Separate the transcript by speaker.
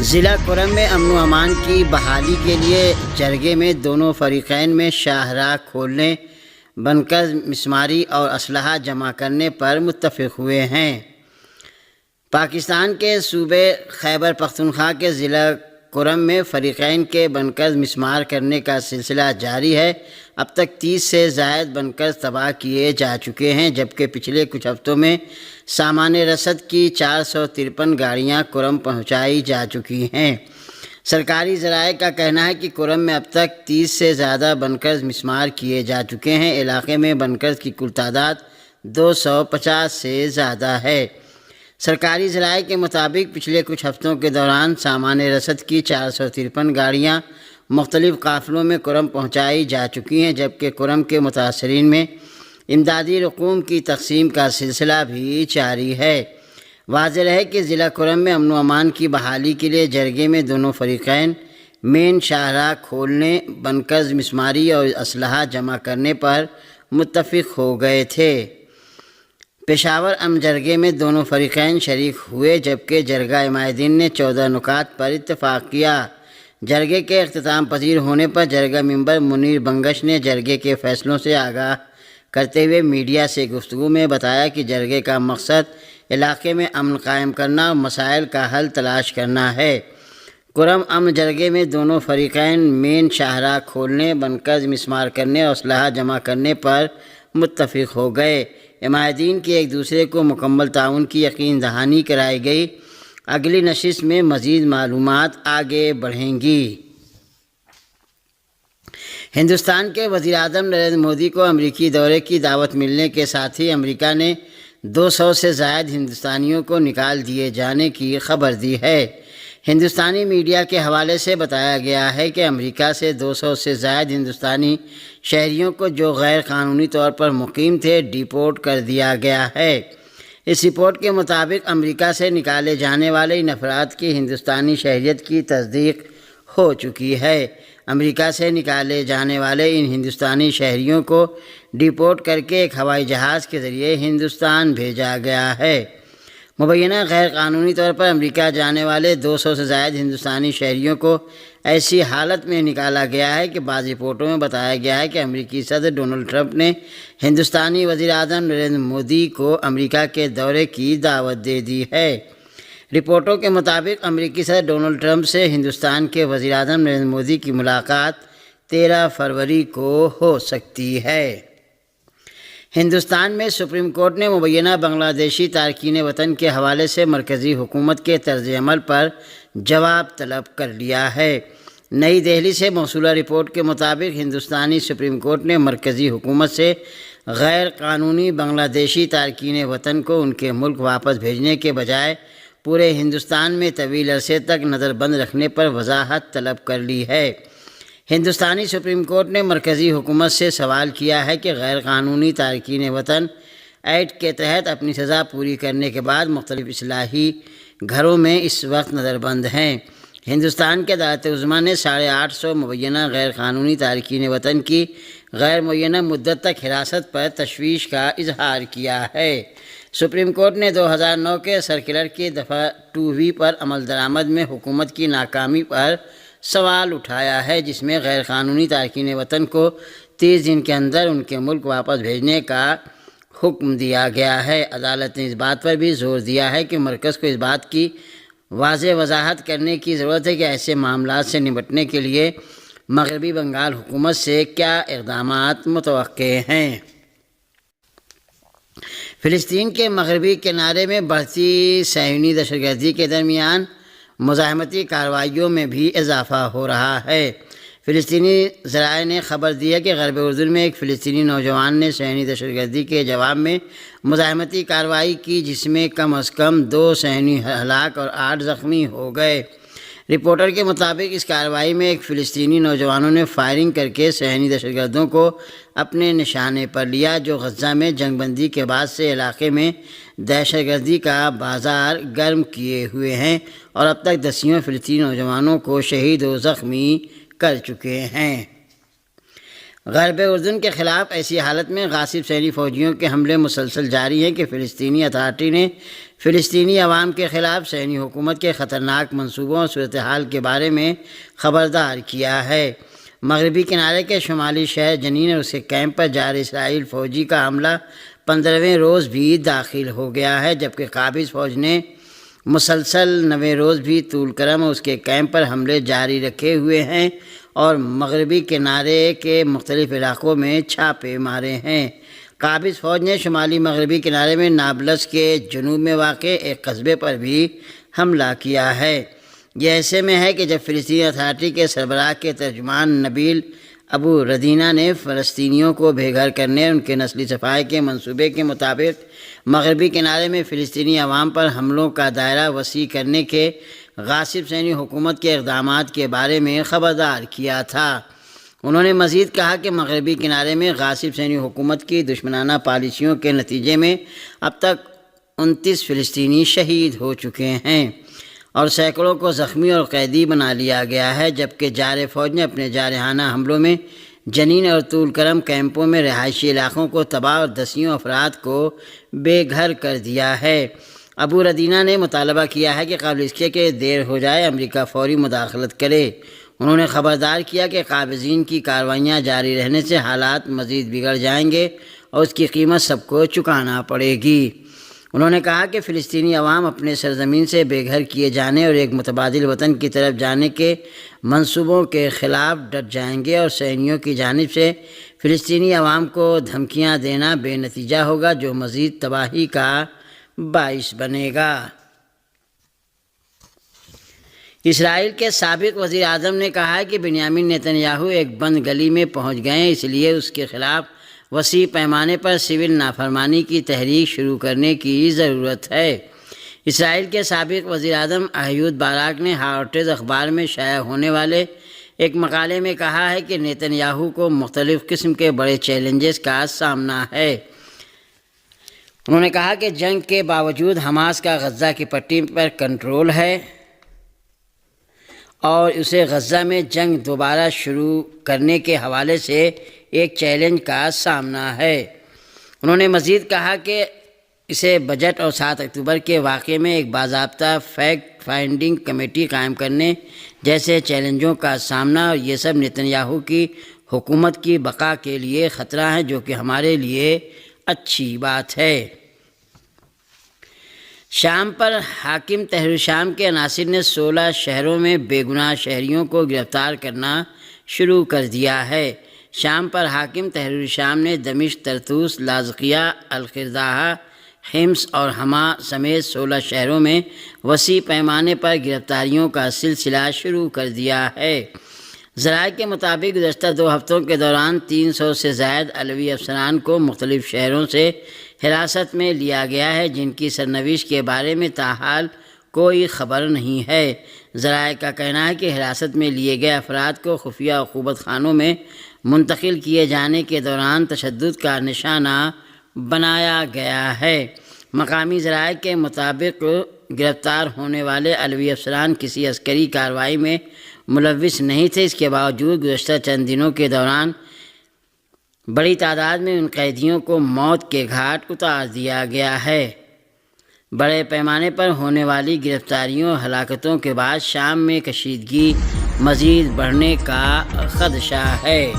Speaker 1: ضلع کرم میں امن و امان کی بحالی کے لیے جرگے میں دونوں فریقین میں شاہراہ کھولنے، بنکر مسماری اور اسلحہ جمع کرنے پر متفق ہوئے ہیں۔ پاکستان کے صوبے خیبر پختونخوا کے ضلع کرم میں فریقین کے بنکر مسمار کرنے کا سلسلہ جاری ہے۔ اب تک 30 سے زائد بنکر تباہ کیے جا چکے ہیں، جبکہ پچھلے کچھ ہفتوں میں سامان رسد کی 453 گاڑیاں کرم پہنچائی جا چکی ہیں۔ سرکاری ذرائع کا کہنا ہے کہ کرم میں اب تک 30 سے زیادہ بنکر مسمار کیے جا چکے ہیں۔ علاقے میں بنکر کی کل تعداد 250 سے زیادہ ہے۔ سرکاری ذرائع کے مطابق پچھلے کچھ ہفتوں کے دوران سامان رسد کی 453 گاڑیاں مختلف قافلوں میں کرم پہنچائی جا چکی ہیں، جبکہ کرم کے متاثرین میں امدادی رقوم کی تقسیم کا سلسلہ بھی جاری ہے۔ واضح ہے کہ ضلع کرم میں امن و امان کی بحالی کے لیے جرگے میں دونوں فریقین مین شاہراہ کھولنے، بنکر مسماری اور اسلحہ جمع کرنے پر متفق ہو گئے تھے۔ پشاور امن جرگے میں دونوں فریقین شریک ہوئے، جبکہ جرگہ عمائدین نے 14 نکات پر اتفاق کیا۔ جرگے کے اختتام پذیر ہونے پر جرگہ ممبر منیر بنگش نے جرگے کے فیصلوں سے آگاہ کرتے ہوئے میڈیا سے گفتگو میں بتایا کہ جرگے کا مقصد علاقے میں امن قائم کرنا اور مسائل کا حل تلاش کرنا ہے۔ کرم امن جرگے میں دونوں فریقین مین شاہراہ کھولنے، بنکر مسمار کرنے اور اسلحہ جمع کرنے پر متفق ہو گئے۔ عمائدین کی ایک دوسرے کو مکمل تعاون کی یقین دہانی کرائی گئی۔ اگلی نشست میں مزید معلومات آگے بڑھیں گی۔ ہندوستان کے وزیر اعظم نریندر مودی کو امریکی دورے کی دعوت ملنے کے ساتھ ہی امریکہ نے 200 سے زائد ہندوستانیوں کو نکال دیے جانے کی خبر دی ہے۔ ہندوستانی میڈیا کے حوالے سے بتایا گیا ہے کہ امریکہ سے 200 سے زائد ہندوستانی شہریوں کو جو غیر قانونی طور پر مقیم تھے ڈیپورٹ کر دیا گیا ہے۔ اس رپورٹ کے مطابق امریکہ سے نکالے جانے والے ان افراد کی ہندوستانی شہریت کی تصدیق ہو چکی ہے۔ امریکہ سے نکالے جانے والے ان ہندوستانی شہریوں کو ڈیپورٹ کر کے ایک ہوائی جہاز کے ذریعے ہندوستان بھیجا گیا ہے۔ مبینہ غیر قانونی طور پر امریکہ جانے والے 200 سے زائد ہندوستانی شہریوں کو ایسی حالت میں نکالا گیا ہے کہ بعض رپورٹوں میں بتایا گیا ہے کہ امریکی صدر ڈونلڈ ٹرمپ نے ہندوستانی وزیر اعظم نریندر مودی کو امریکہ کے دورے کی دعوت دے دی ہے۔ رپورٹوں کے مطابق امریکی صدر ڈونلڈ ٹرمپ سے ہندوستان کے وزیر اعظم نریندر مودی کی ملاقات 13 فروری کو ہو سکتی ہے۔ ہندوستان میں سپریم کورٹ نے مبینہ بنگلہ دیشی تارکین وطن کے حوالے سے مرکزی حکومت کے طرز عمل پر جواب طلب کر لیا ہے۔ نئی دہلی سے موصولہ رپورٹ کے مطابق ہندوستانی سپریم کورٹ نے مرکزی حکومت سے غیر قانونی بنگلہ دیشی تارکین وطن کو ان کے ملک واپس بھیجنے کے بجائے پورے ہندوستان میں طویل عرصے تک نظر بند رکھنے پر وضاحت طلب کر لی ہے۔ ہندوستانی سپریم کورٹ نے مرکزی حکومت سے سوال کیا ہے کہ غیر قانونی تارکین وطن ایکٹ کے تحت اپنی سزا پوری کرنے کے بعد مختلف اصلاحی گھروں میں اس وقت نظر بند ہیں۔ ہندوستان کے عدالت عظمیٰ نے 850 مبینہ غیر قانونی تارکین وطن کی غیر معینہ مدت تک حراست پر تشویش کا اظہار کیا ہے۔ سپریم کورٹ نے 2009 کے سرکولر کی دفعہ 2 پر عمل درآمد میں حکومت کی ناکامی پر سوال اٹھایا ہے، جس میں غیر قانونی تارکین وطن کو 30 دن کے اندر ان کے ملک واپس بھیجنے کا حکم دیا گیا ہے۔ عدالت نے اس بات پر بھی زور دیا ہے کہ مرکز کو اس بات کی واضح وضاحت کرنے کی ضرورت ہے کہ ایسے معاملات سے نمٹنے کے لیے مغربی بنگال حکومت سے کیا اقدامات متوقع ہیں۔ فلسطین کے مغربی کنارے میں بڑھتی صہیونی دہشت گردی کے درمیان مزاحمتی کارروائیوں میں بھی اضافہ ہو رہا ہے۔ فلسطینی ذرائع نے خبر دی ہے کہ غرب اردن میں ایک فلسطینی نوجوان نے صہیونی دہشت گردی کے جواب میں مزاحمتی کارروائی کی، جس میں کم از کم 2 صہیونی ہلاک اور 8 زخمی ہو گئے۔ رپورٹر کے مطابق اس کارروائی میں ایک فلسطینی نوجوانوں نے فائرنگ کر کے صہیونی دہشت گردوں کو اپنے نشانے پر لیا، جو غزہ میں جنگ بندی کے بعد سے علاقے میں دہشت گردی کا بازار گرم کیے ہوئے ہیں اور اب تک دسیوں فلسطینی نوجوانوں کو شہید و زخمی کر چکے ہیں۔ غرب اردن کے خلاف ایسی حالت میں غاصب صہیونی فوجیوں کے حملے مسلسل جاری ہیں کہ فلسطینی اتھارٹی نے فلسطینی عوام کے خلاف صہیونی حکومت کے خطرناک منصوبوں اور صورتحال کے بارے میں خبردار کیا ہے۔ مغربی کنارے کے شمالی شہر جنین اور اس کے کیمپ پر جاری اسرائیل فوجی کا حملہ 15ویں روز بھی داخل ہو گیا ہے، جبکہ قابض فوج نے مسلسل 9ویں روز بھی طول کرم اور اس کے کیمپ پر حملے جاری رکھے ہوئے ہیں اور مغربی کنارے کے مختلف علاقوں میں چھاپے مارے ہیں۔ قابض فوج نے شمالی مغربی کنارے میں نابلس کے جنوب میں واقع ایک قصبے پر بھی حملہ کیا ہے۔ یہ ایسے میں ہے کہ جب فلسطینی اتھارٹی کے سربراہ کے ترجمان نبیل ابو ردینہ نے فلسطینیوں کو بے گھر کرنے اور ان کے نسلی صفائی کے منصوبے کے مطابق مغربی کنارے میں فلسطینی عوام پر حملوں کا دائرہ وسیع کرنے کے غاصب صہیونی حکومت کے اقدامات کے بارے میں خبردار کیا تھا۔ انہوں نے مزید کہا کہ مغربی کنارے میں غاصب صہیونی حکومت کی دشمنانہ پالیسیوں کے نتیجے میں اب تک 29 فلسطینی شہید ہو چکے ہیں اور سینکڑوں کو زخمی اور قیدی بنا لیا گیا ہے، جبکہ جارح فوج نے اپنے جارحانہ حملوں میں جنین اور طول کرم کیمپوں میں رہائشی علاقوں کو تباہ اور دسیوں افراد کو بے گھر کر دیا ہے۔ ابو ردینہ نے مطالبہ کیا ہے کہ قبل اس کے کہ دیر ہو جائے امریکہ فوری مداخلت کرے۔ انہوں نے خبردار کیا کہ قابضین کی کارروائیاں جاری رہنے سے حالات مزید بگڑ جائیں گے اور اس کی قیمت سب کو چکانا پڑے گی۔ انہوں نے کہا کہ فلسطینی عوام اپنے سرزمین سے بے گھر کیے جانے اور ایک متبادل وطن کی طرف جانے کے منصوبوں کے خلاف ڈٹ جائیں گے اور صہیونیوں کی جانب سے فلسطینی عوام کو دھمکیاں دینا بے نتیجہ ہوگا، جو مزید تباہی کا باعث بنے گا۔ اسرائیل کے سابق وزیر اعظم نے کہا ہے کہ بنیامین نیتن یاہو ایک بند گلی میں پہنچ گئے ہیں، اس لیے اس کے خلاف وسیع پیمانے پر سول نافرمانی کی تحریک شروع کرنے کی ضرورت ہے۔ اسرائیل کے سابق وزیر اعظم احیود باراک نے ہارٹز اخبار میں شائع ہونے والے ایک مقالے میں کہا ہے کہ نیتن یاہو کو مختلف قسم کے بڑے چیلنجز کا سامنا ہے۔ انہوں نے کہا کہ جنگ کے باوجود حماس کا غزہ کی پٹی پر کنٹرول ہے اور اسے غزہ میں جنگ دوبارہ شروع کرنے کے حوالے سے ایک چیلنج کا سامنا ہے۔ انہوں نے مزید کہا کہ اسے بجٹ اور 7 اکتوبر کے واقعے میں ایک باضابطہ فیکٹ فائنڈنگ کمیٹی قائم کرنے جیسے چیلنجوں کا سامنا، اور یہ سب نیتن یاہو کی حکومت کی بقا کے لیے خطرہ ہیں، جو کہ ہمارے لیے اچھی بات ہے۔ شام پر حاکم تحریر شام کے عناصر نے 16 شہروں میں بے گناہ شہریوں کو گرفتار کرنا شروع کر دیا ہے۔ شام پر حاکم تحریر شام نے دمشق، طرطوس، لاذقیہ، القرداہ، حمص اور حما سمیت 16 شہروں میں وسیع پیمانے پر گرفتاریوں کا سلسلہ شروع کر دیا ہے۔ ذرائع کے مطابق گزشتہ 2 ہفتوں کے دوران 300 سے زائد علوی افسران کو مختلف شہروں سے حراست میں لیا گیا ہے، جن کی سرنوشت کے بارے میں تاحال کوئی خبر نہیں ہے۔ ذرائع کا کہنا ہے کہ حراست میں لیے گئے افراد کو خفیہ عقوبت خانوں میں منتقل کیے جانے کے دوران تشدد کا نشانہ بنایا گیا ہے۔ مقامی ذرائع کے مطابق گرفتار ہونے والے علوی افسران کسی عسکری کارروائی میں ملوث نہیں تھے، اس کے باوجود گزشتہ چند دنوں کے دوران بڑی تعداد میں ان قیدیوں کو موت کے گھاٹ اتار دیا گیا ہے۔ بڑے پیمانے پر ہونے والی گرفتاریوں اور ہلاکتوں کے بعد شام میں کشیدگی مزید بڑھنے کا خدشہ ہے۔